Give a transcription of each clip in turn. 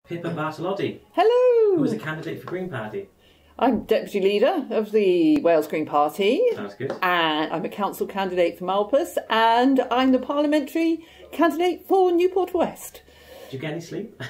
Pippa Bartolotti, Hello! who is a candidate for Green Party. I'm Deputy Leader of the Wales Green Party. Sounds good. And I'm a council candidate for Malpas, and I'm the parliamentary candidate for Newport West. Did you get any sleep?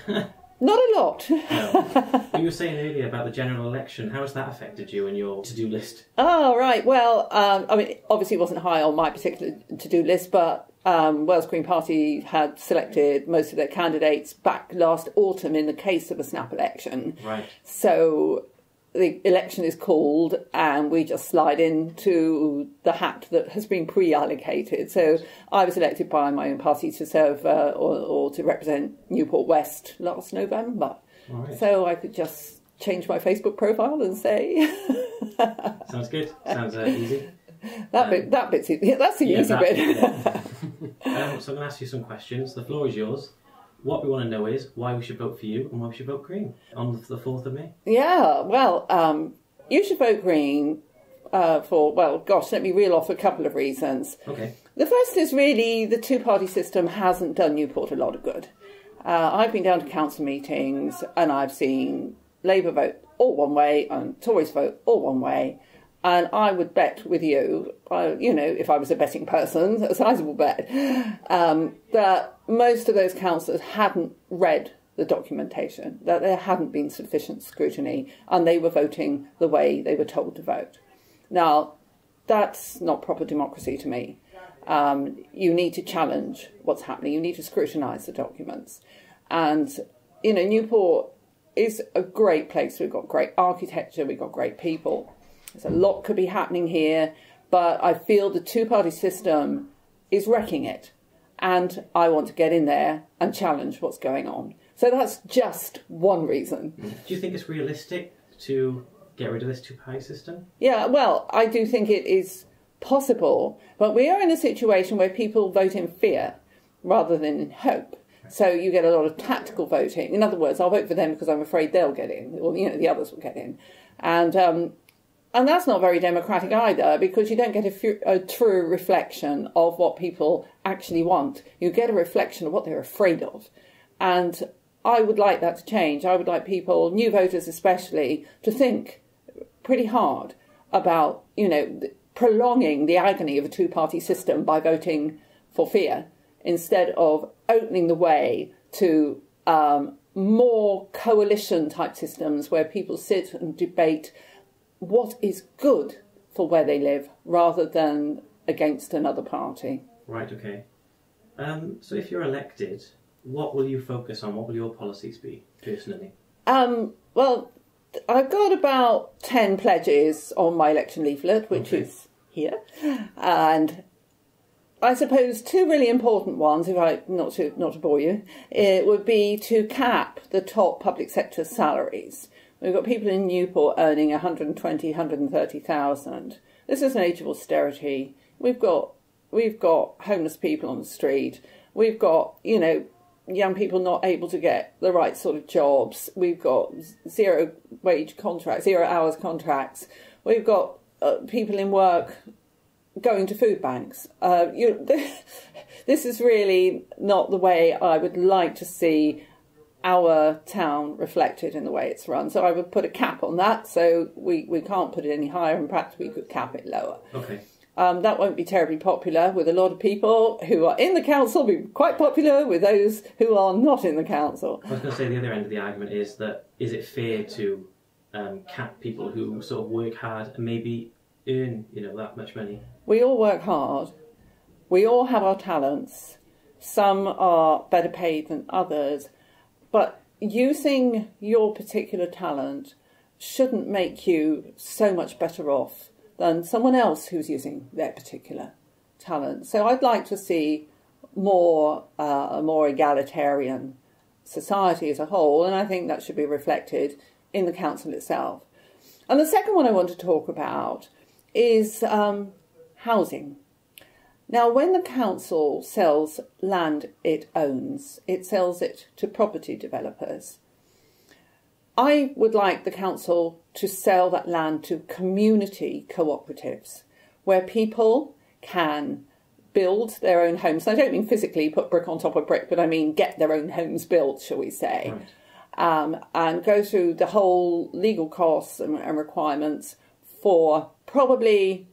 Not a lot. No. You were saying earlier about the general election. How has that affected you and your to-do list? Oh, right. Well, I mean, obviously it wasn't high on my particular to-do list, but Wales Green Party had selected most of their candidates back last autumn in the case of a snap election. Right. So the election is called and we just slide into the hat that has been pre-allocated. So I was elected by my own party to serve or to represent Newport West last November. Right. So I could just change my Facebook profile and say... Sounds good. Sounds easy. That bit's easy. That's the easy bit. Yeah. So I'm going to ask you some questions. The floor is yours. What we want to know is why we should vote for you and why we should vote Green on the 4th of May. Yeah, well, you should vote Green for, well, gosh, let me reel off a couple of reasons. Okay. The first is really the two-party system hasn't done Newport a lot of good. I've been down to council meetings and I've seen Labour vote all one way and Tories vote all one way. And I would bet with you, you know, if I was a betting person, a sizable bet, that most of those councillors hadn't read the documentation, that there hadn't been sufficient scrutiny, and they were voting the way they were told to vote. Now, that's not proper democracy to me. You need to challenge what's happening. You need to scrutinise the documents. And, you know, Newport is a great place. We've got great architecture. We've got great people. There's a lot could be happening here, but I feel the two-party system is wrecking it. And I want to get in there and challenge what's going on. So that's just one reason. Do you think it's realistic to get rid of this two-party system? Yeah, well, I do think it is possible, but we are in a situation where people vote in fear rather than in hope. So you get a lot of tactical voting. In other words, I'll vote for them because I'm afraid they'll get in, or, you know, the others will get in. And that's not very democratic either, because you don't get a true reflection of what people actually want. You get a reflection of what they're afraid of. And I would like that to change. I would like people, new voters especially, to think pretty hard about, you know, prolonging the agony of a two-party system by voting for fear, instead of opening the way to more coalition-type systems where people sit and debate what is good for where they live rather than against another party. Right, okay. So if you're elected, what will you focus on? What will your policies be, personally? Well, I've got about 10 pledges on my election leaflet, which is here. And I suppose two really important ones, if I not to bore you, it would be to cap the top public sector salaries. We've got people in Newport earning 120,000, 130,000. This is an age of austerity. We've got homeless people on the street. We've got, you know, young people not able to get the right sort of jobs. We've got zero hours contracts. We've got people in work going to food banks. This is really not the way I would like to see our town reflected in the way it's run. So I would put a cap on that, so we can't put it any higher, and perhaps we could cap it lower. Okay. That won't be terribly popular with a lot of people who are in the council, be quite popular with those who are not in the council. I was going to say the other end of the argument is that, is it fair to cap people who sort of work hard and maybe earn, you know, that much money? We all work hard. We all have our talents. Some are better paid than others. But using your particular talent shouldn't make you so much better off than someone else who's using their particular talent. So I'd like to see a more egalitarian society as a whole, and I think that should be reflected in the council itself. And the second one I want to talk about is housing. Now, when the council sells land it owns, it sells it to property developers. I would like the council to sell that land to community cooperatives, where people can build their own homes. I don't mean physically put brick on top of brick, but I mean get their own homes built, shall we say. and go through the whole legal costs and requirements for probably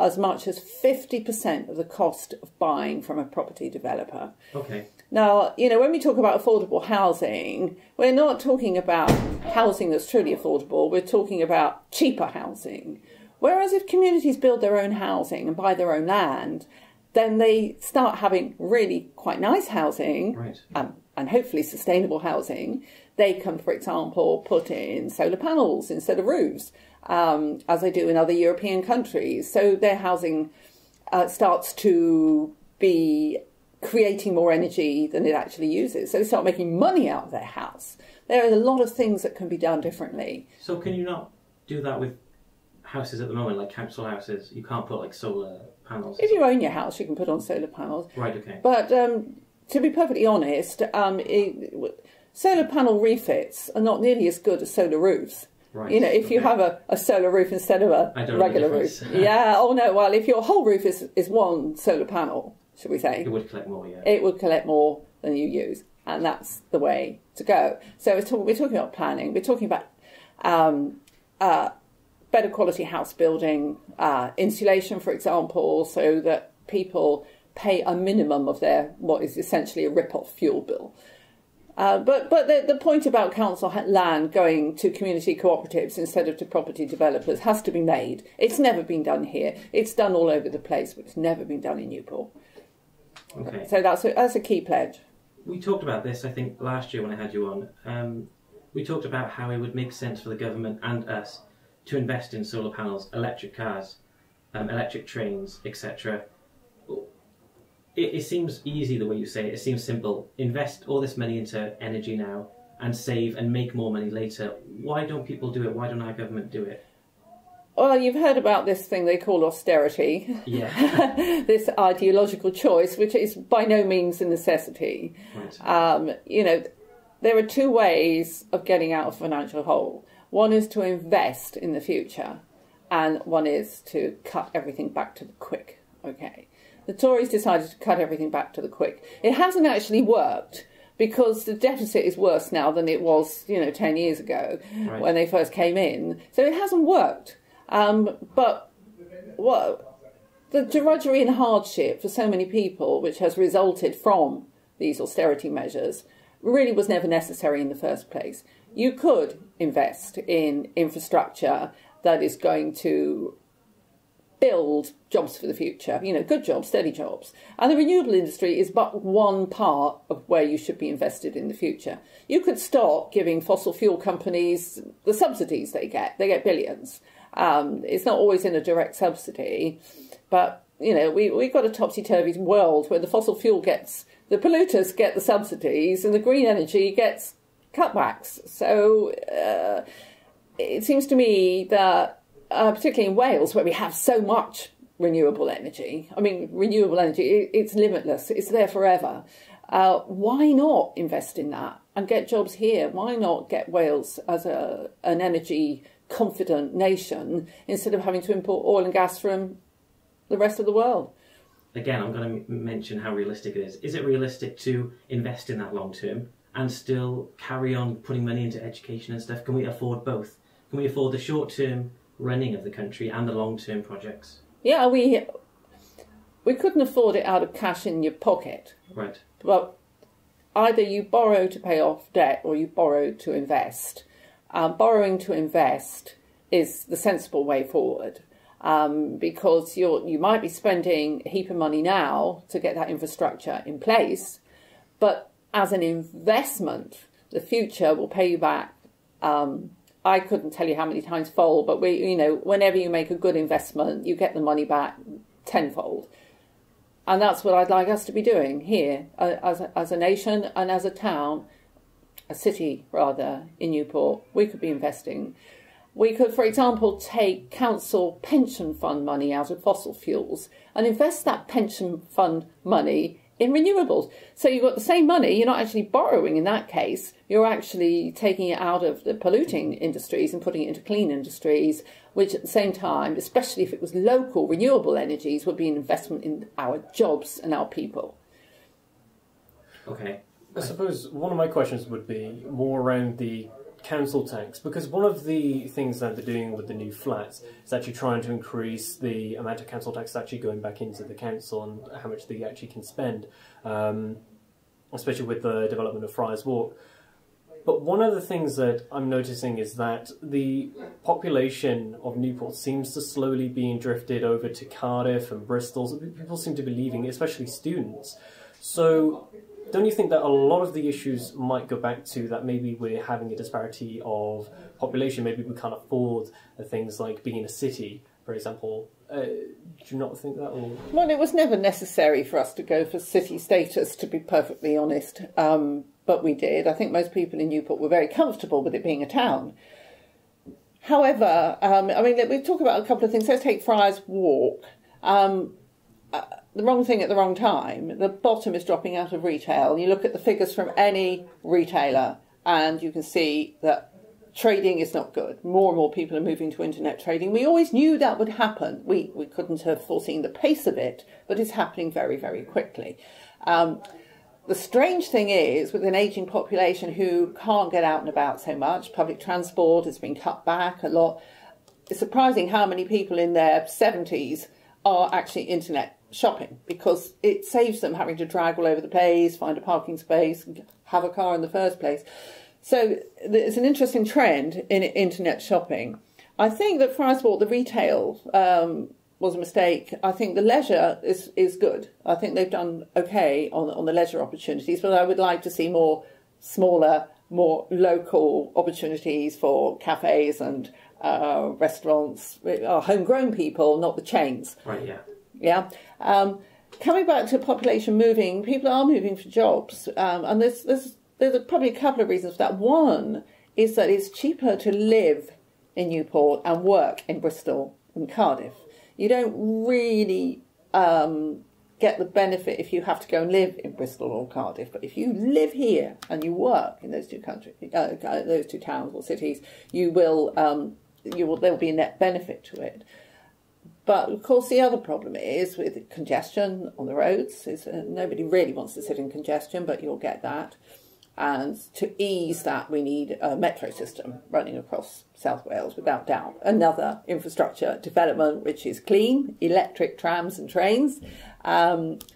as much as 50% of the cost of buying from a property developer. Okay. Now, when we talk about affordable housing, we're not talking about housing that's truly affordable. We're talking about cheaper housing. Whereas if communities build their own housing and buy their own land, then they start having really quite nice housing, right, and hopefully sustainable housing. They can, for example, put in solar panels instead of roofs, as they do in other European countries. So their housing starts to be creating more energy than it actually uses. So they start making money out of their house. There are a lot of things that can be done differently. So can you not do that with houses at the moment, like council houses? You can't put like solar panels? If you own your house, you can put on solar panels. Right, okay. But to be perfectly honest, solar panel refits are not nearly as good as solar roofs. Right, if you have a solar roof instead of a regular roof. Yeah, oh no, well, if your whole roof is one solar panel, should we say? It would collect more, yeah. It would collect more than you use, and that's the way to go. So we're talking about planning, we're talking about better quality house building, insulation, for example, so that people pay a minimum of their, what is essentially a rip-off fuel bill. But the point about council land going to community cooperatives instead of to property developers has to be made. It's never been done here. It's done all over the place, but it's never been done in Newport. Okay. So that's a key pledge. We talked about this, I think, last year when I had you on. We talked about how it would make sense for the government and us to invest in solar panels, electric cars, electric trains, etc. It seems easy the way you say it. It seems simple. Invest all this money into energy now and save and make more money later. Why don't people do it? Why don't our government do it? Well, you've heard about this thing they call austerity. Yeah. This ideological choice, which is by no means a necessity. Right. There are two ways of getting out of financial hole. One is to invest in the future, and one is to cut everything back to the quick. Okay. The Tories decided to cut everything back to the quick. It hasn't actually worked because the deficit is worse now than it was, 10 years ago, right, when they first came in. So it hasn't worked. But the drudgery and hardship for so many people, which has resulted from these austerity measures, really was never necessary in the first place. You could invest in infrastructure that is going to build jobs for the future, good jobs, steady jobs. And the renewable industry is but one part of where you should be invested in the future. You could stop giving fossil fuel companies the subsidies they get. They get billions. It's not always in a direct subsidy, but, we've got a topsy-turvy world where the fossil fuel the polluters get the subsidies and the green energy gets cutbacks. So it seems to me that, particularly in Wales, where we have so much renewable energy, renewable energy, it's limitless, it's there forever. Why not invest in that and get jobs here? Why not get Wales as an energy confident nation instead of having to import oil and gas from the rest of the world? Again, I'm going to mention how realistic it is. Is it realistic to invest in that long term and still carry on putting money into education and stuff? Can we afford both? Can we afford the short term running of the country and the long term projects? Yeah, we couldn't afford it out of cash in your pocket. Right. But either you borrow to pay off debt or you borrow to invest. Borrowing to invest is the sensible way forward, because you might be spending a heap of money now to get that infrastructure in place, but as an investment, the future will pay you back. I couldn't tell you how many times fold, but whenever you make a good investment, you get the money back tenfold. And that's what I'd like us to be doing here as a nation and as a town, a city rather, in Newport. We could be investing. We could, for example, take council pension fund money out of fossil fuels and invest that pension fund money in renewables. So you've got the same money, you're not actually borrowing in that case, you're actually taking it out of the polluting industries and putting it into clean industries, which at the same time, especially if it was local renewable energies, would be an investment in our jobs and our people. Okay. I suppose one of my questions would be more around the council tax, because one of the things that they're doing with the new flats is actually trying to increase the amount of council tax actually going back into the council and how much they actually can spend, especially with the development of Friars Walk. But one of the things that I'm noticing is that the population of Newport seems to slowly being drifted over to Cardiff and Bristol. So people seem to be leaving, especially students. So don't you think that a lot of the issues might go back to that maybe we're having a disparity of population, maybe we can't afford things like being a city, for example? Do you not think that? Or... Well, it was never necessary for us to go for city status, to be perfectly honest. But we did. I think most people in Newport were very comfortable with it being a town. However, I mean, we've talked about a couple of things. Let's take Friars Walk. The wrong thing at the wrong time. The bottom is dropping out of retail. You look at the figures from any retailer and you can see that trading is not good. More and more people are moving to internet trading. We always knew that would happen. We couldn't have foreseen the pace of it, but it's happening very, very quickly. The strange thing is, with an ageing population who can't get out and about so much, public transport has been cut back a lot. It's surprising how many people in their 70s are actually internet shopping, because it saves them having to drag all over the place, find a parking space, have a car in the first place. So there's an interesting trend in internet shopping. I think that Friars Walk, the retail, was a mistake. I think the leisure is good. I think they've done okay on the leisure opportunities, but I would like to see more smaller, more local opportunities for cafes and restaurants, homegrown people, not the chains. Right, yeah. Yeah. Coming back to population moving, people are moving for jobs, and there's probably a couple of reasons for that. One is that it's cheaper to live in Newport and work in Bristol and Cardiff. You don't really get the benefit if you have to go and live in Bristol or Cardiff. But if you live here and you work in those two those two towns or cities, there will be a net benefit to it. But of course, the other problem is with congestion on the roads. Nobody really wants to sit in congestion, but you'll get that. And to ease that, we need a metro system running across South Wales, without doubt. Another infrastructure development which is clean, electric trams and trains,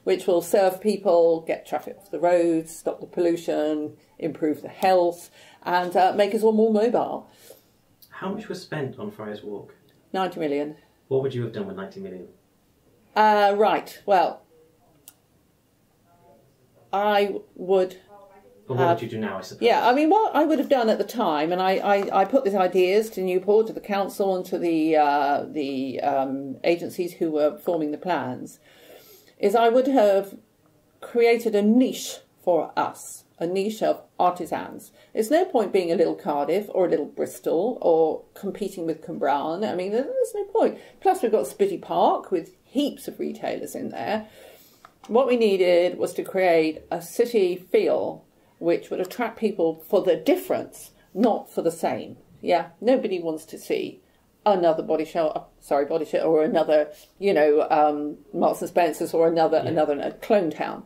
which will serve people, get traffic off the roads, stop the pollution, improve the health, and make us all more mobile. How much was spent on Friars Walk? 90 million. What would you have done with 90 million? Right, well, I would... But what would you do now, I suppose? Yeah, I mean, what I would have done at the time, and I put these ideas to Newport, to the council, and to the agencies who were forming the plans, is I would have created a niche for us, a niche of artisans. There's no point being a little Cardiff or a little Bristol or competing with Cwmbran. I mean, there's no point. Plus, we've got Spitty Park with heaps of retailers in there. What we needed was to create a city feel which would attract people for the difference, not for the same. Yeah, nobody wants to see another Body Shop, or another, Marks and Spencer's, or another Clone Town.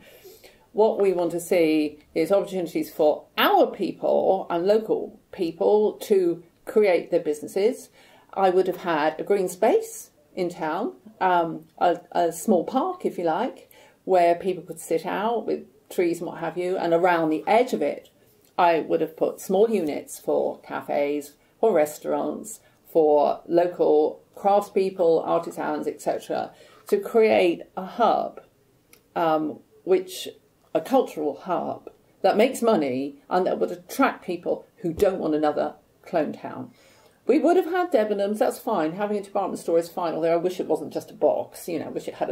What we want to see is opportunities for our people and local people to create their businesses. I would have had a green space in town, a small park, if you like, where people could sit out with trees and what have you, and around the edge of it I would have put small units for cafes, for restaurants, for local craftspeople, artisans, etc., to create a hub, a cultural hub that makes money and that would attract people who don't want another clone town. We would have had Debenhams, that's fine. Having a department store is fine, although I wish it wasn't just a box. I wish it had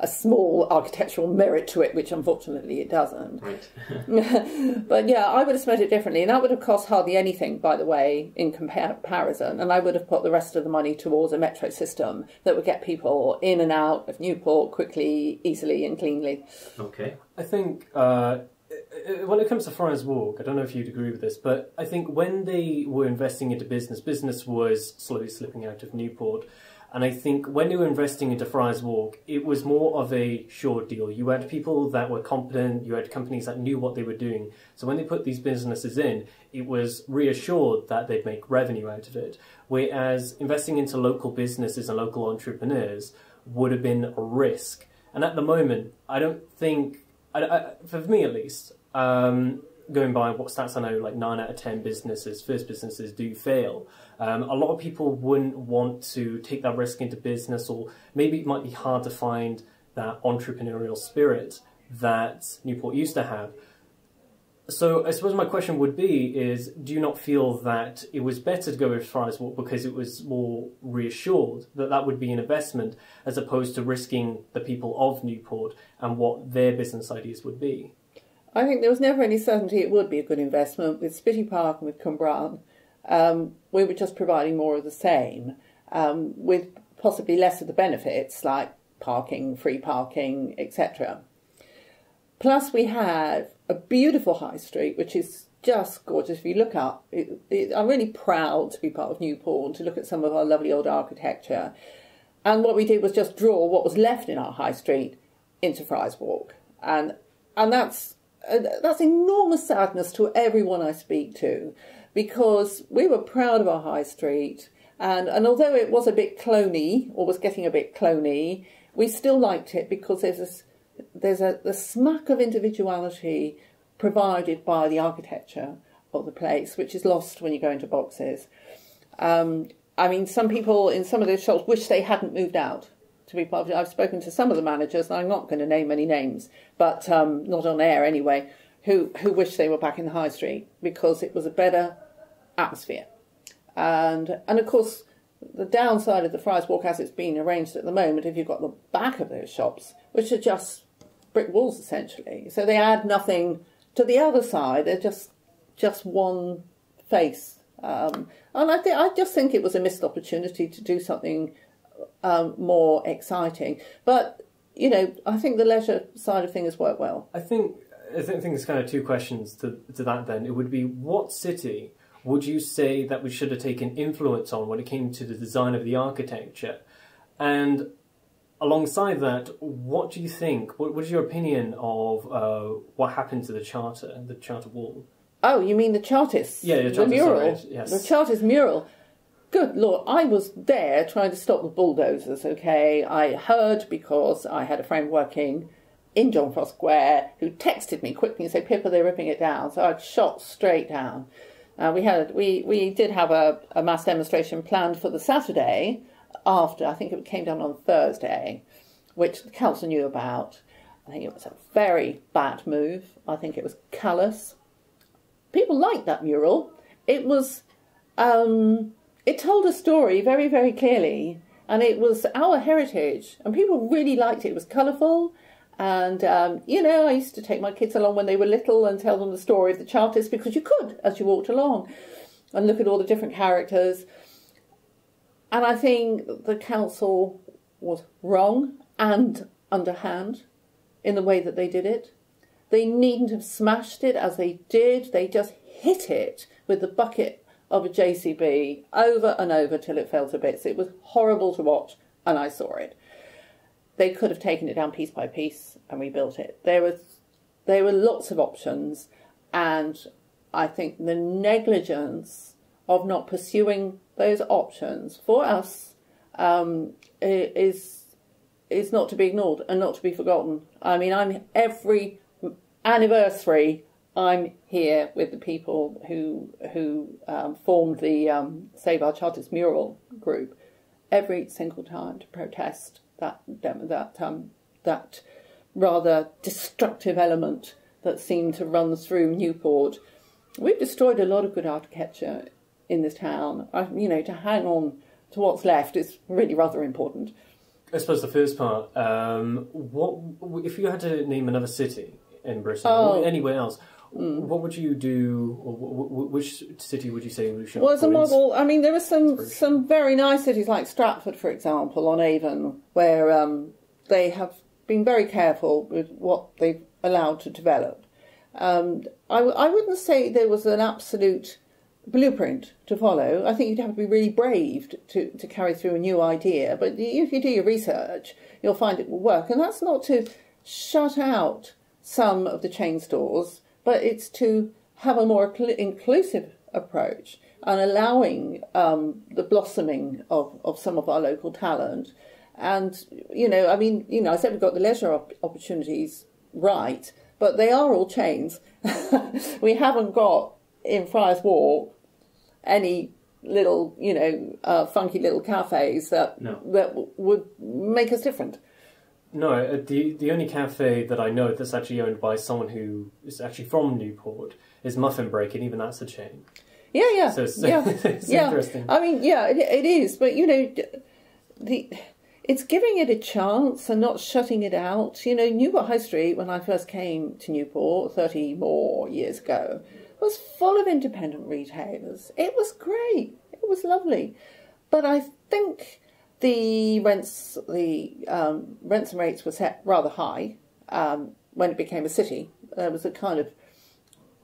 a small architectural merit to it, which unfortunately it doesn't. Right. But yeah, I would have spent it differently, and that would have cost hardly anything, by the way, in comparison. And I would have put the rest of the money towards a metro system that would get people in and out of Newport quickly, easily and cleanly. Okay. I think... when it comes to Friars Walk, I don't know if you'd agree with this, but I think when they were investing into business was slowly slipping out of Newport. And I think when they were investing into Friars Walk, it was more of a sure deal. You had people that were competent, you had companies that knew what they were doing. So when they put these businesses in, it was reassured that they'd make revenue out of it. Whereas investing into local businesses and local entrepreneurs would have been a risk. And at the moment, I don't think, for me at least, going by what stats I know, like 9 out of 10 first businesses do fail. A lot of people wouldn't want to take that risk into business, or maybe it might be hard to find that entrepreneurial spirit that Newport used to have. So I suppose my question would be is, do you not feel that it was better to go with Friars Walk because it was more reassured that that would be an investment as opposed to risking the people of Newport and what their business ideas would be? I think there was never any certainty it would be a good investment. With Spitty Park and with Cwmbran, we were just providing more of the same, with possibly less of the benefits like parking, free parking, etc. Plus we have a beautiful high street, which is just gorgeous. If you look up, I'm really proud to be part of Newport and to look at some of our lovely old architecture. And what we did was just draw what was left in our high street into Friars Walk. And that's enormous sadness to everyone I speak to, because we were proud of our high street, and although it was a bit cloney, or was getting a bit cloney, we still liked it because there's a smack of individuality provided by the architecture of the place, which is lost when you go into boxes. I mean, some people in some of those shops wish they hadn't moved out. To be part of it. I've spoken to some of the managers, and I'm not going to name any names, but not on air anyway, who wish they were back in the high street because it was a better atmosphere. And of course, the downside of the Friars Walk as it's been arranged at the moment, if you've got the back of those shops, which are just brick walls essentially, so they add nothing to the other side. They're just one face. And I just think it was a missed opportunity to do something more exciting. But, you know, I think the leisure side of things worked well. I think there's kind of two questions to that then. It would be, what city would you say that we should have taken influence on when it came to the design of the architecture? And alongside that, what do you think, what is your opinion of what happened to the Charter wall? Oh, you mean the Chartist? Yeah, the mural. Sorry, yes. The Chartist mural. Good Lord, I was there trying to stop the bulldozers, okay? I heard because I had a friend working in John Frost Square who texted me quickly and said, Pippa, they're ripping it down. So I'd shot straight down. We did have a mass demonstration planned for the Saturday after, I think it came down on Thursday, which the council knew about. I think it was a very bad move. I think it was callous. People liked that mural. It was... it told a story very, very clearly, and it was our heritage, and people really liked it. It was colourful, and, you know, I used to take my kids along when they were little and tell them the story of the Chartists, because you could, as you walked along, and look at all the different characters. And I think the council was wrong and underhand in the way that they did it. They needn't have smashed it as they did. They just hit it with the bucket of a JCB over and over till it fell to bits. It was horrible to watch, and I saw it. They could have taken it down piece by piece and rebuilt it. There were lots of options, and I think the negligence of not pursuing those options for us is not to be ignored and not to be forgotten. I mean, every anniversary I'm here with the people who formed the Save Our Chartist mural group every single time to protest that rather destructive element that seemed to run through Newport. We've destroyed a lot of good architecture in this town. You know, to hang on to what's left is really rather important. I suppose the first part, what if you had to name another city in Britain or anywhere else, what would you do, or which city would you say we should? Well, as a model, I mean, there are some very nice cities like Stratford, for example, on Avon, where they have been very careful with what they've allowed to develop. I wouldn't say there was an absolute blueprint to follow. I think you'd have to be really brave to carry through a new idea. But if you do your research, you'll find it will work. And that's not to shut out some of the chain stores, but it's to have a more inclusive approach and allowing the blossoming of some of our local talent. And, I said we've got the leisure opportunities right, but they are all chains. We haven't got in Friars Walk any little, funky little cafes that would make us different. No, the only cafe that I know that's actually owned by someone who is actually from Newport is Muffin Break, and even that's a chain. Yeah. So it's yeah. interesting. I mean, it is, but it's giving it a chance and not shutting it out. Newport High Street, when I first came to Newport 30 more years ago, was full of independent retailers. It was great. It was lovely. But I think the rents and rates were set rather high when it became a city. There was a kind of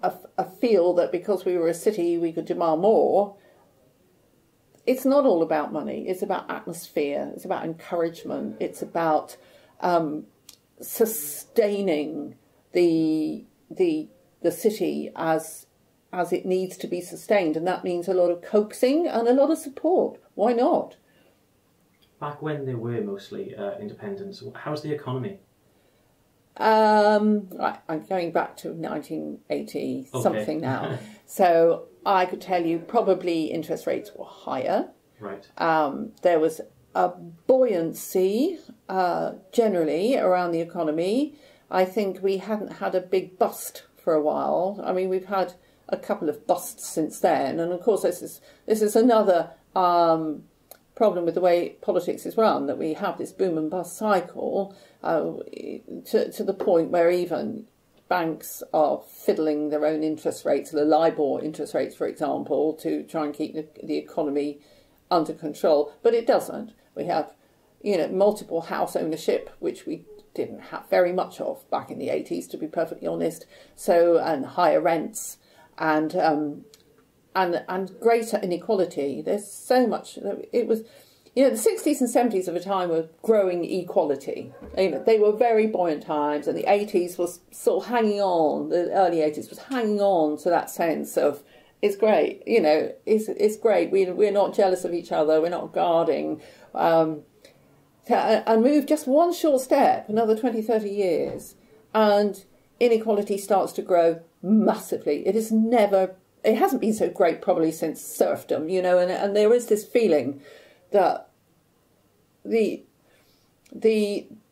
a feel that because we were a city, we could demand more. It's not all about money. It's about atmosphere. It's about encouragement. It's about sustaining the city as it needs to be sustained, and that means a lot of coaxing and a lot of support. Why not? Back when they were mostly independents, how's the economy? Right, I'm going back to 1980 something now. So I could tell you probably interest rates were higher. Right. There was a buoyancy generally around the economy. I think we hadn't had a big bust for a while. I mean, we've had a couple of busts since then, and of course this is another problem with the way politics is run, that we have this boom and bust cycle to the point where even banks are fiddling their own interest rates, the LIBOR interest rates, for example, to try and keep the economy under control. But it doesn't. We have, multiple house ownership, which we didn't have very much of back in the 80s, to be perfectly honest. So, and higher rents and greater inequality. There's so much. It was, the 60s and 70s of a time were growing equality. They were very buoyant times, and the 80s was sort of hanging on. The early 80s was hanging on to that sense of, it's great, it's great. We're not jealous of each other. We're not guarding. And move just one short step, another 20, 30 years, and inequality starts to grow massively. It hasn't been so great probably since serfdom, and there is this feeling that the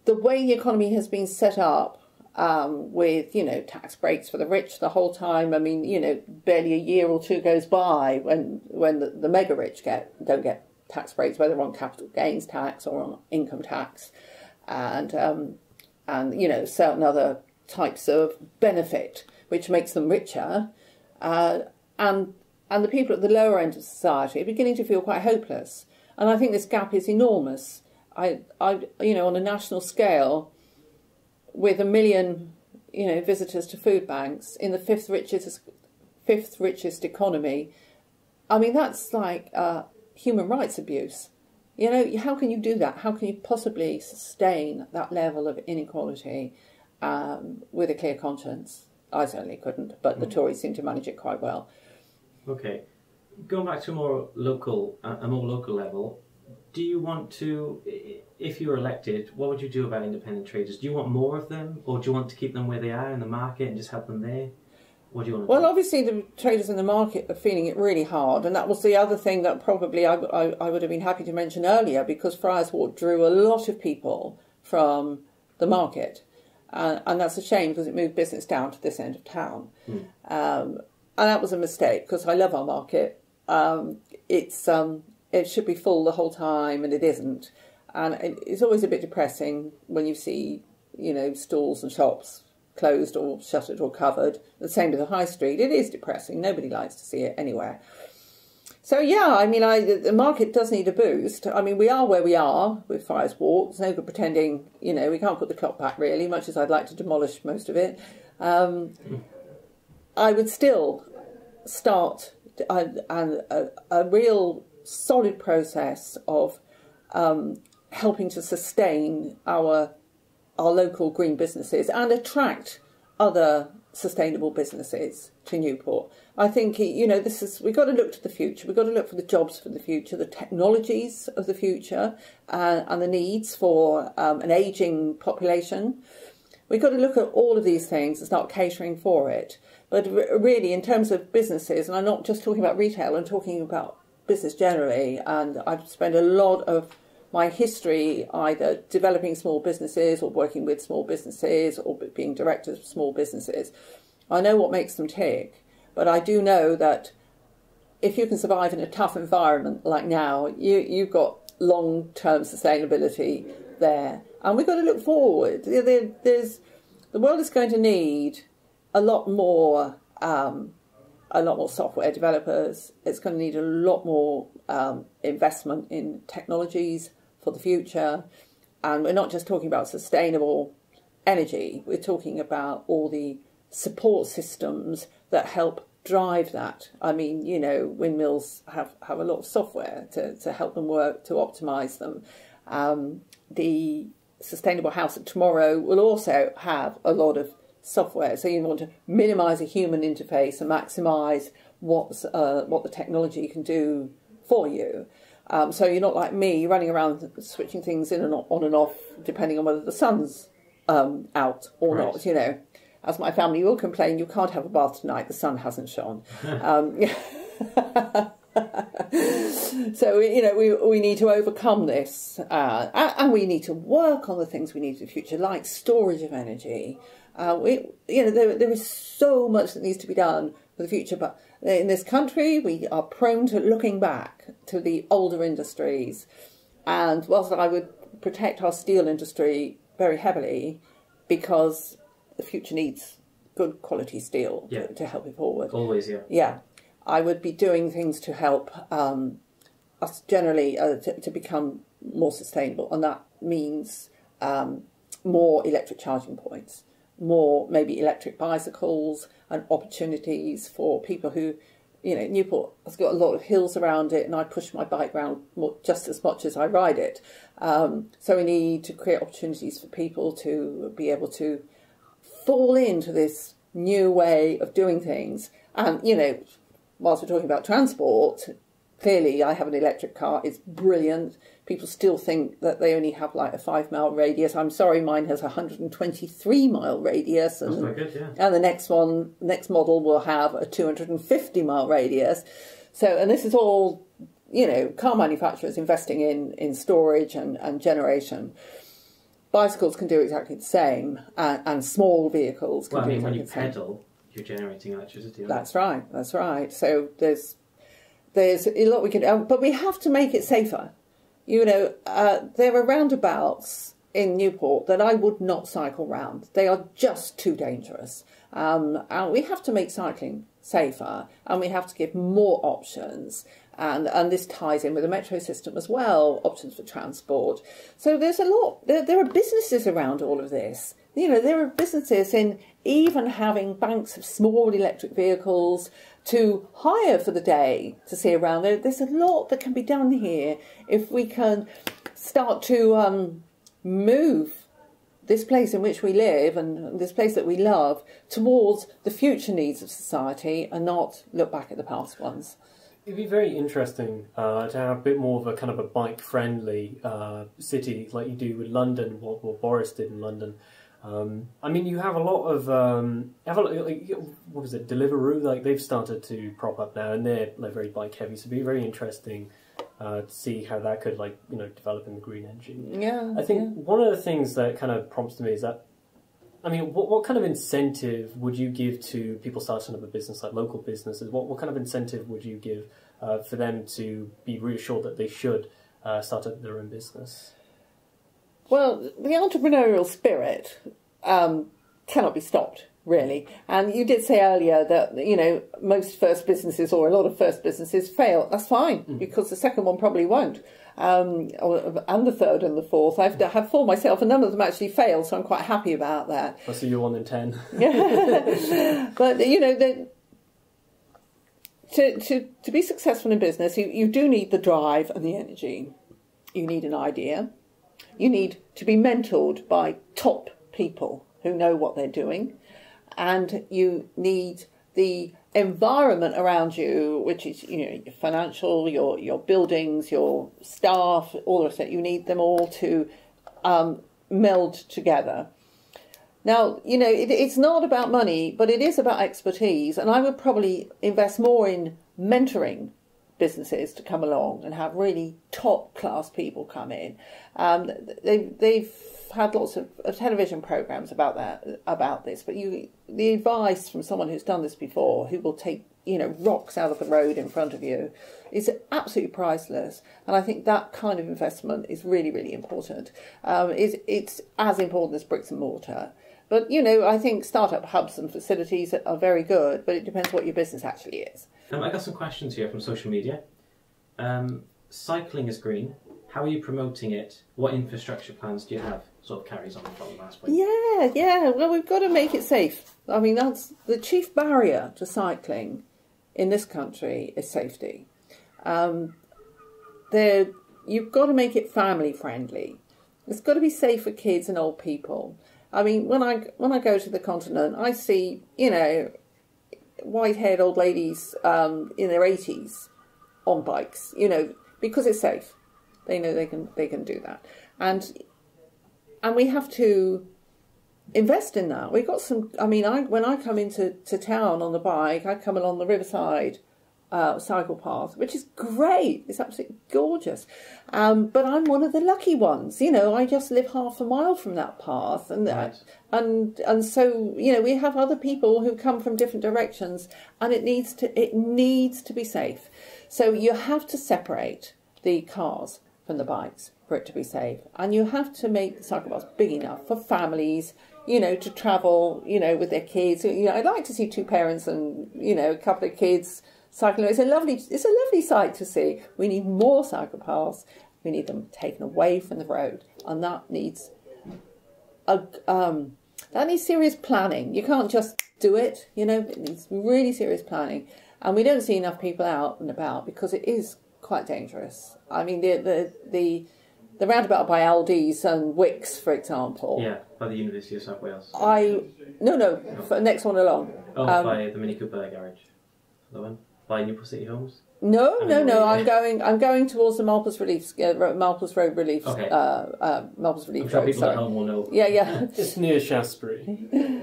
way the economy has been set up with, tax breaks for the rich the whole time. I mean, barely a year or two goes by when the mega rich don't get tax breaks, whether on capital gains tax or on income tax, and certain other types of benefit, which makes them richer, and the people at the lower end of society are beginning to feel quite hopeless. And I think this gap is enormous. On a national scale, with 1 million, visitors to food banks in the fifth richest economy, I mean, that's like human rights abuse. How can you do that? How can you possibly sustain that level of inequality with a clear conscience? I certainly couldn't, but the Tories seem to manage it quite well. Okay. Going back to a more local level, do you want to, if you were elected, what would you do about independent traders? Do you want more of them, or do you want to keep them where they are in the market and just help them there? What do you want to do? Well, obviously the traders in the market are feeling it really hard, and that was the other thing that probably I would have been happy to mention earlier, because Friars Walk drew a lot of people from the market, and that's a shame because it moved business down to this end of town. And that was a mistake, because I love our market. It should be full the whole time, and it isn't. And it's always a bit depressing when you see, stalls and shops closed or shuttered or covered. The same with the high street. It is depressing. Nobody likes to see it anywhere. So, the market does need a boost. I mean, we are where we are with Friars Walk. It's no good pretending, we can't put the clock back, really, much as I'd like to demolish most of it. I would still start and a real solid process of helping to sustain our local green businesses and attract other sustainable businesses to Newport. I think, we've got to look to the future. We've got to look for the jobs for the future, the technologies of the future, and the needs for an ageing population. We've got to look at all of these things and start catering for it. But really, in terms of businesses, and I'm not just talking about retail, I'm talking about business generally, and I've spent a lot of my history either developing small businesses or working with small businesses or being directors of small businesses. I know what makes them tick, but I do know that if you can survive in a tough environment like now, you've got long-term sustainability there. And we've got to look forward. The world is going to need a lot more software developers. It's going to need a lot more investment in technologies for the future. And we're not just talking about sustainable energy. We're talking about all the support systems that help drive that. I mean, windmills have a lot of software to help them work, to optimise them. The Sustainable House of Tomorrow will also have a lot of software. So you want to minimise a human interface and maximise what the technology can do for you. So you're not like me running around switching things in and on and off depending on whether the sun's out or not. As my family will complain, you can't have a bath tonight, the sun hasn't shone. So, we need to overcome this, and we need to work on the things we need for the future, like storage of energy. There is so much that needs to be done for the future, but in this country, we are prone to looking back to the older industries. And whilst I would protect our steel industry very heavily, because the future needs good quality steel to help it forward. Always, yeah. Yeah. I would be doing things to help us generally to become more sustainable. And that means more electric charging points, more maybe electric bicycles and opportunities for people who, Newport has got a lot of hills around it and I push my bike around just as much as I ride it. So we need to create opportunities for people to be able to fall into this new way of doing things. And, whilst we're talking about transport, clearly I have an electric car. It's brilliant. People still think that they only have like a 5-mile radius. I'm sorry, mine has a 123-mile radius. And, that's quite good, yeah. And the next model will have a 250-mile radius. So, and this is all, car manufacturers investing in storage and generation. Bicycles can do exactly the same, and small vehicles can do exactly the same. When you pedal, you're generating electricity. That's right. So there's a lot we can do, but we have to make it safer. There are roundabouts in Newport that I would not cycle round. They are just too dangerous. And we have to make cycling safer, and we have to give more options. And this ties in with the metro system as well, options for transport. So there's a lot. There are businesses around all of this. There are businesses in even having banks of small electric vehicles to hire for the day to see around. There's a lot that can be done here if we can start to move this place in which we live and this place that we love towards the future needs of society and not look back at the past ones. It'd be very interesting to have a bit more of a kind of a bike-friendly city like you do with London, what Boris did in London. You have a lot of what was it, Deliveroo? Like they've started to prop up now, and they're very bike-heavy. So it'd be very interesting to see how that could develop in the green engine. Yeah, I think one of the things that kind of prompts to me is that, what kind of incentive would you give to people starting up a business, like local businesses? What kind of incentive would you give for them to be reassured that they should start up their own business? Well, the entrepreneurial spirit cannot be stopped, really. And you did say earlier that, most first businesses or a lot of first businesses fail. That's fine, because the second one probably won't. And the third and the fourth. I've had 4 myself, and none of them actually failed, so I'm quite happy about that. I see you're 1 in 10. But, to be successful in business, you do need the drive and the energy. You need an idea. You need to be mentored by top people who know what they're doing. And you need the environment around you, which is, your financial, your buildings, your staff, all of that. You need them all to meld together. Now, it's not about money, but it is about expertise. And I would probably invest more in mentoring businesses to come along and have really top class people come in. They've had lots of television programs about this, but the advice from someone who's done this before, who will take rocks out of the road in front of you, is absolutely priceless. And I think that kind of investment is really, really important. It's as important as bricks and mortar. But, I think startup hubs and facilities are very good, but it depends what your business actually is. I got some questions here from social media. Cycling is green. How are you promoting it? What infrastructure plans do you have? Sort of carries on from the last point. Yeah. Well, we've got to make it safe. I mean, that's the chief barrier to cycling in this country is safety. You've got to make it family friendly. It's got to be safe for kids and old people. I mean, when I go to the continent, I see, white-haired old ladies in their 80s on bikes, because it's safe. They know they can do that. And we have to invest in that. We've got some, when I come into town on the bike, I come along the Riverside cycle path, which is great. It's absolutely gorgeous. But I'm one of the lucky ones. I just live half a mile from that path, and right. and so we have other people who come from different directions, and it needs to be safe. So you have to separate the cars from the bikes for it to be safe, and you have to make the cycle paths big enough for families, to travel, with their kids. I'd like to see two parents and a couple of kids cycling. It's a lovely sight to see. We need more cycle paths. We need them taken away from the road, and that needs serious planning. You can't just do it. It needs really serious planning, and we don't see enough people out and about because it is quite dangerous. I mean, the roundabout by Aldi's and Wicks, for example. Yeah, by the University of South Wales. No. Next one along. By the Mini Cooper garage. The one. By Newport City Homes? No. I'm going towards the Malpas Relief, Malpas Road Relief. Okay. Malpas Relief. I'm sure Road, people at home will know. Yeah. It's near Shaftesbury.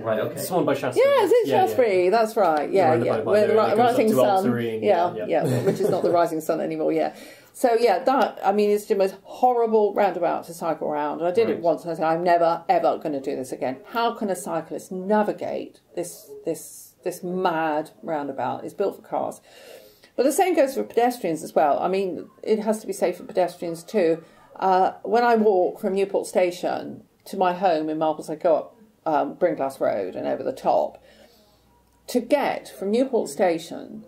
Right. Okay. It's one by Shaftesbury. Yeah, it's in Shaftesbury. Yeah. That's right. Yeah. Where the Rising Sun. Which is not the Rising Sun anymore. Yeah. So it's the most horrible roundabout to cycle around. And I did it once, and I said, I'm never ever going to do this again. How can a cyclist navigate this mad roundabout? It's built for cars. But the same goes for pedestrians as well. I mean, it has to be safe for pedestrians too. When I walk from Newport Station to my home in Malpas, I go up Bringlass Road and over the top. To get from Newport Station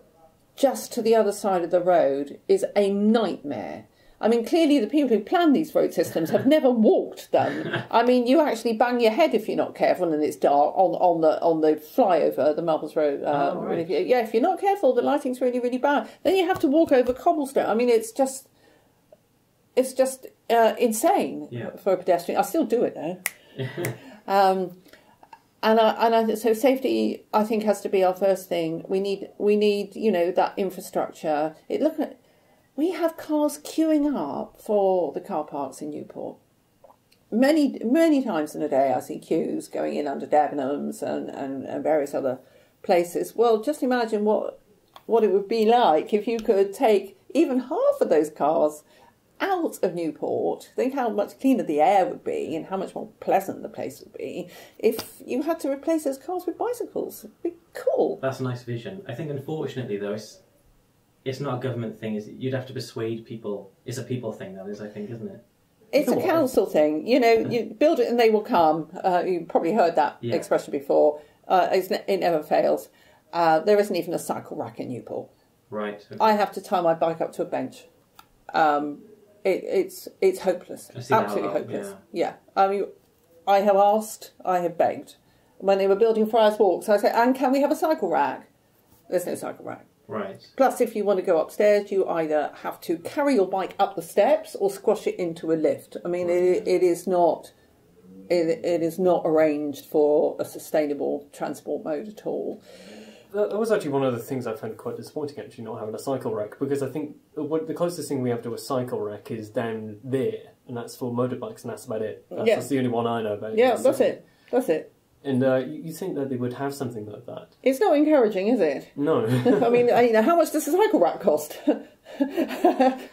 just to the other side of the road is a nightmare. I mean, clearly the people who plan these road systems have never walked them. I mean, you actually bang your head if you're not careful and it's dark on the flyover, the Malpas Road. Right. If you're not careful, the lighting's really, really bad. Then you have to walk over cobblestone. I mean, it's just insane for a pedestrian. I still do it though. So safety, I think, has to be our first thing. We need that infrastructure. We have cars queuing up for the car parks in Newport. Many, many times in a day I see queues going in under Debenhams and various other places. Well, just imagine what it would be like if you could take even half of those cars out of Newport. Think how much cleaner the air would be and how much more pleasant the place would be if you had to replace those cars with bicycles. It'd be cool. That's a nice vision. I think, unfortunately, though, it's not a government thing. You'd have to persuade people. It's a people thing, that is, I think, isn't it? It's a council thing. You build it and they will come. You've probably heard that expression before. It never fails. There isn't even a cycle rack in Newport. Right. Okay. I have to tie my bike up to a bench. It's hopeless. Absolutely hopeless. Yeah. I mean, I have asked, I have begged. When they were building Friars Walks, I said, and can we have a cycle rack? There's no cycle rack. Right. Plus, if you want to go upstairs, you either have to carry your bike up the steps or squash it into a lift. I mean, it is not arranged for a sustainable transport mode at all. That was actually one of the things I found quite disappointing, actually, not having a cycle rack, because I think the closest thing we have to a cycle rack is down there, and that's for motorbikes, and that's about it. That's the only one I know about. Yeah, that's it. That's it. And you think that they would have something like that? It's not encouraging, is it? No. I mean, how much does a cycle rack cost?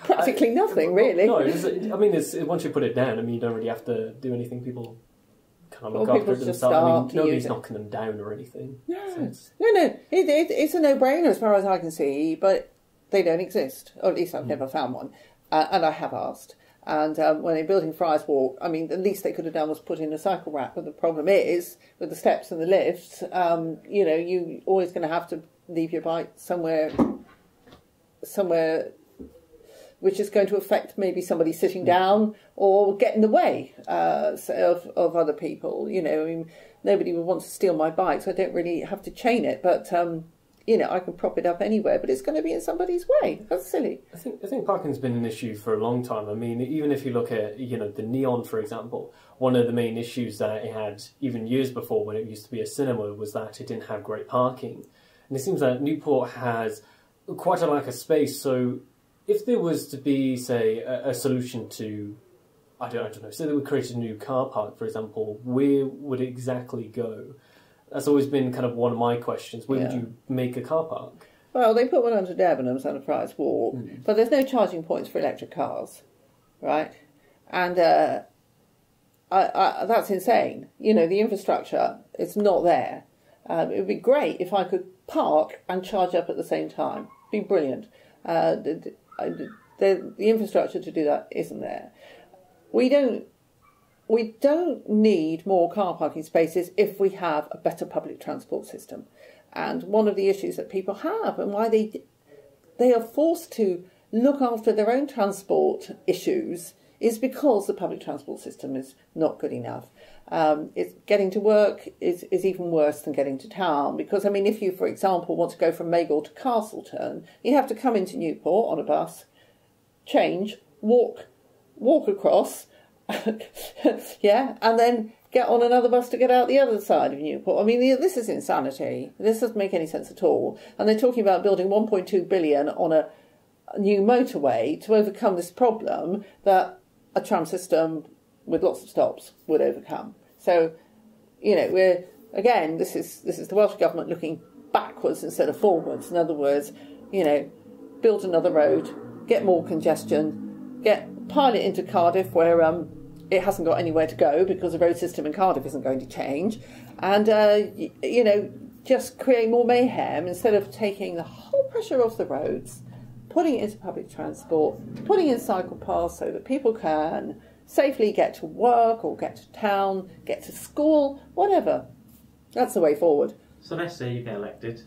Practically nothing, really. No, I mean, once you put it down, I mean, you don't really have to do anything. People kind of look after it themselves. I mean, nobody's knocking them down or anything. No, no, it's a no-brainer as far as I can see, but they don't exist. Or at least I've never found one. And I have asked. And when they're building Friars Walk, I mean, the least they could have done was put in a cycle rack. But the problem is, with the steps and the lifts, you're always going to have to leave your bike somewhere which is going to affect maybe somebody sitting down or get in the way of other people. I mean, nobody would want to steal my bike, so I don't really have to chain it. But I can prop it up anywhere, but it's going to be in somebody's way. That's silly. I think parking's been an issue for a long time. I mean, even if you look at the Neon, for example, one of the main issues that it had even years before, when it used to be a cinema, was that it didn't have great parking. And it seems that Newport has quite a lack of space. So if there was to be, say, a solution to, I don't know, say they would create a new car park, for example, where would it exactly go? That's always been kind of one of my questions. Where would you make a car park? Well, they put one under Debenhams on a Friars Walk, but there's no charging points for electric cars, right? And that's insane. The infrastructure, it's not there. It would be great if I could park and charge up at the same time. It'd be brilliant. The infrastructure to do that isn't there. We don't need more car parking spaces if we have a better public transport system. And one of the issues that people have, and why they are forced to look after their own transport issues, is because the public transport system is not good enough. It's getting to work is even worse than getting to town, because, I mean, if you, for example, want to go from Magor to Castleton, you have to come into Newport on a bus, change, walk across, and then get on another bus to get out the other side of Newport. I mean, this is insanity. This doesn't make any sense at all. And they're talking about building 1.2 billion on a new motorway to overcome this problem that a tram system with lots of stops would overcome. So, this is the Welsh Government looking backwards instead of forwards. In other words, build another road, get more congestion, pile it into Cardiff where it hasn't got anywhere to go because the road system in Cardiff isn't going to change, and just create more mayhem instead of taking the whole pressure off the roads, putting it into public transport, putting in cycle paths so that people can safely get to work or get to town, get to school, whatever. That's the way forward. So let's say you get elected.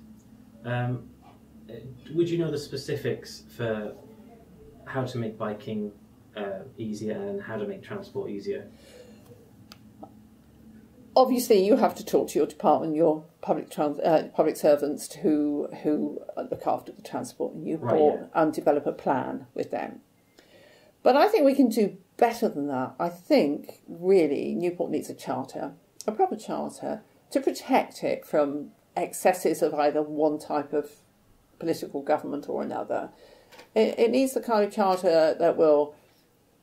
Would you know the specifics for how to make biking easier and how to make transport easier? Obviously, you have to talk to your department, your public servants who look after the transport in Newport, and develop a plan with them. But I think we can do better than that. I think, really, Newport needs a charter, a proper charter, to protect it from excesses of either one type of political government or another. It needs the kind of charter that will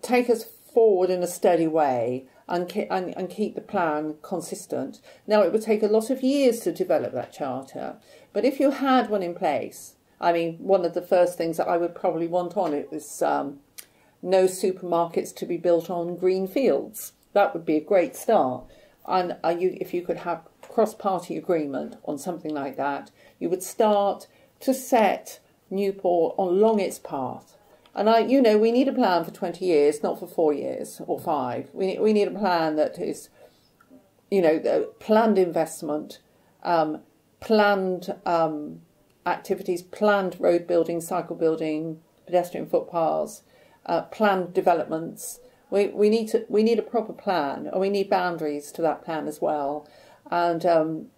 take us forward in a steady way and keep the plan consistent. Now, it would take a lot of years to develop that charter, but if you had one in place, I mean, one of the first things that I would probably want on it was no supermarkets to be built on green fields. That would be a great start. And if you could have cross-party agreement on something like that, you would start to set Newport along its path. And we need a plan for 20 years, not for 4 years or 5. We need a plan that is, planned investment, planned activities, planned road building, cycle building, pedestrian footpaths, planned developments. We need a proper plan, and we need boundaries to that plan as well. And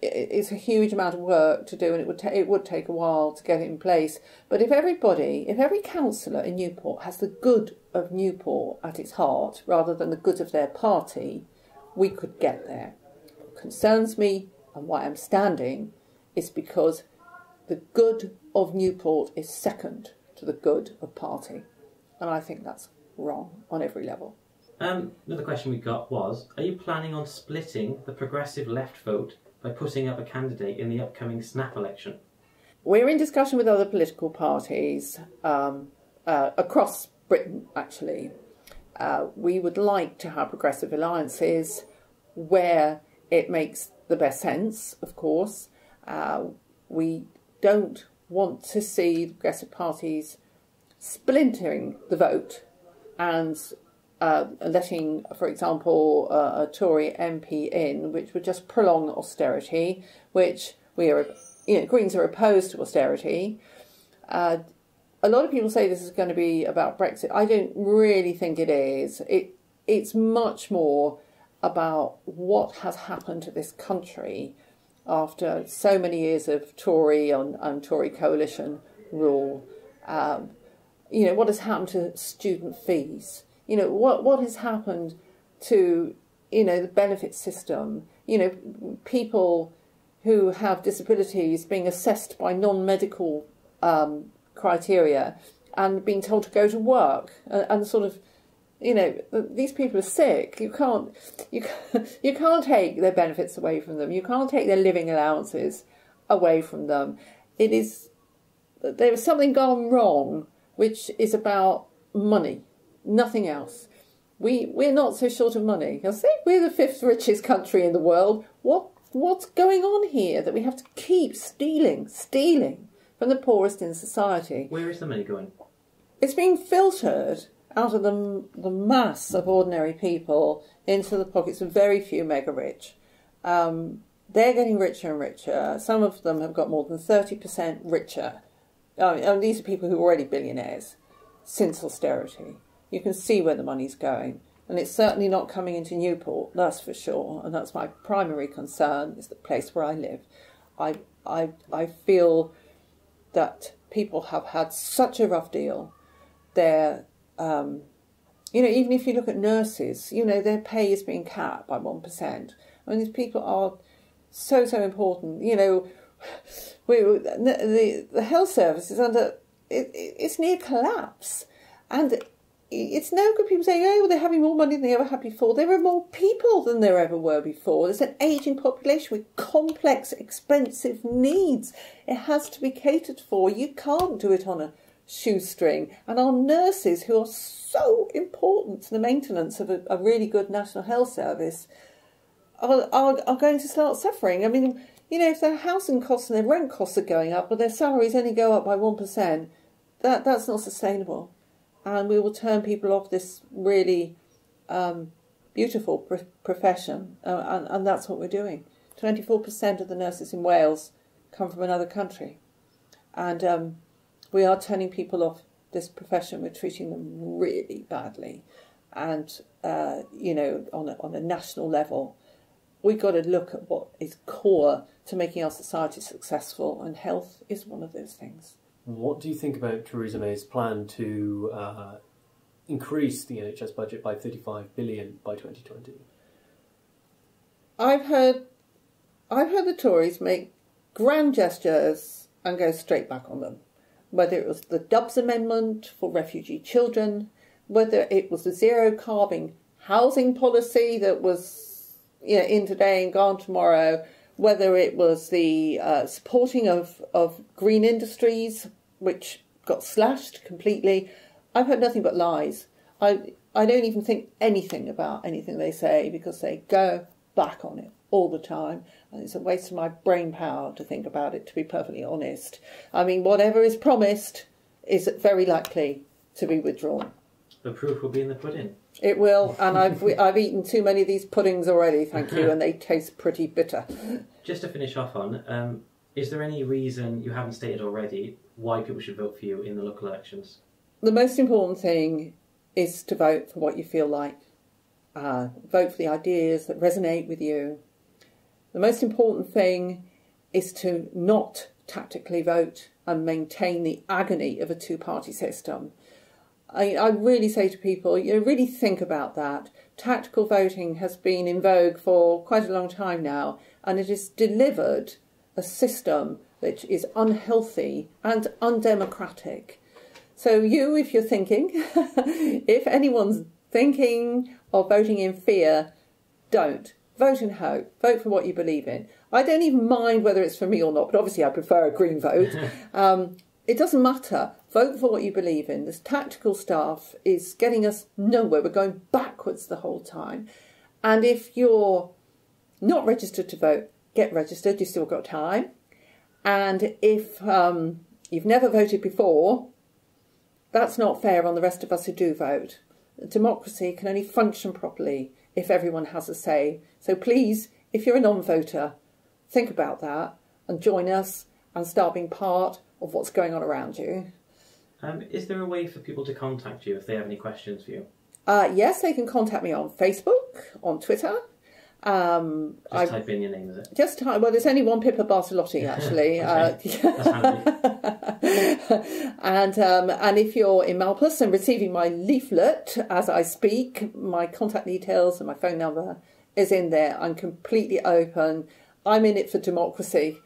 it's a huge amount of work to do, and it would take a while to get it in place. But if every councillor in Newport has the good of Newport at its heart rather than the good of their party, we could get there. What concerns me and why I'm standing is because the good of Newport is second to the good of party, and I think that's wrong on every level. Another question we got was, are you planning on splitting the progressive left vote by putting up a candidate in the upcoming snap election? We're in discussion with other political parties across Britain, actually. We would like to have progressive alliances where it makes the best sense, of course. We don't want to see the progressive parties splintering the vote and letting, for example, a Tory MP in, which would just prolong austerity, which Greens are opposed to austerity. A lot of people say this is going to be about Brexit. I don't really think it is. It's much more about what has happened to this country after so many years of Tory and Tory coalition rule. What has happened to student fees? What has happened to, the benefit system? People who have disabilities being assessed by non-medical criteria and being told to go to work and sort of, these people are sick. You can't take their benefits away from them. You can't take their living allowances away from them. There is something gone wrong, which is about money. Nothing else. We're not so short of money. I think we're the 5th richest country in the world. What's going on here that we have to keep stealing from the poorest in society? Where is the money going? It's being filtered out of the mass of ordinary people into the pockets of very few mega rich. They're getting richer and richer. Some of them have got more than 30% richer. These are people who are already billionaires since austerity. You can see where the money's going. And it's certainly not coming into Newport, that's for sure. And that's my primary concern, is the place where I live. I feel that people have had such a rough deal. They're, even if you look at nurses, their pay is being capped by 1%. I mean, these people are so important. The health service is it's near collapse. And it's no good people saying, they're having more money than they ever had before. There are more people than there ever were before. There's an ageing population with complex, expensive needs. It has to be catered for. You can't do it on a shoestring. And our nurses, who are so important to the maintenance of a really good national health service, are going to start suffering. I mean, if their housing costs and their rent costs are going up, but their salaries only go up by 1%, that's not sustainable. And we will turn people off this really beautiful profession, and that's what we're doing. 24% of the nurses in Wales come from another country, and we are turning people off this profession. We're treating them really badly, and on a national level, we've got to look at what is core to making our society successful, and health is one of those things. What do you think about Theresa May's plan to increase the NHS budget by 35 billion by 2020? I've heard the Tories make grand gestures and go straight back on them. Whether it was the Dubs Amendment for refugee children, whether it was the zero carbon housing policy that was in today and gone tomorrow, whether it was the supporting of green industries, which got slashed completely. I've heard nothing but lies. I don't even think anything about anything they say, because they go back on it all the time. And it's a waste of my brain power to think about it, to be perfectly honest. I mean, whatever is promised is very likely to be withdrawn. The proof will be in the pudding. It will, and I've eaten too many of these puddings already, thank you, and they taste pretty bitter. Just to finish off on, is there any reason you haven't stated already why people should vote for you in the local elections? The most important thing is to vote for what you feel like. Vote for the ideas that resonate with you. The most important thing is to not tactically vote and maintain the agony of a two-party system. I really say to people, really think about that. Tactical voting has been in vogue for quite a long time now, and it has delivered a system which is unhealthy and undemocratic. So if you're thinking, if anyone's thinking of voting in fear, don't. Vote in hope. Vote for what you believe in. I don't even mind whether it's for me or not, but obviously I prefer a green vote. It doesn't matter. Vote for what you believe in. This tactical stuff is getting us nowhere. We're going backwards the whole time. And if you're not registered to vote, get registered. You've still got time. And if you've never voted before, that's not fair on the rest of us who do vote. Democracy can only function properly if everyone has a say. So please, if you're a non-voter, think about that and join us and start being part of what's going on around you. Is there a way for people to contact you if they have any questions for you? Yes, they can contact me on Facebook, on Twitter. Just type in your name, is it? Just type, well, there's only one Pippa Bartolotti, actually. That's handy. And if you're in Malpas and receiving my leaflet as I speak, my contact details and my phone number is in there. I'm completely open. I'm in it for democracy.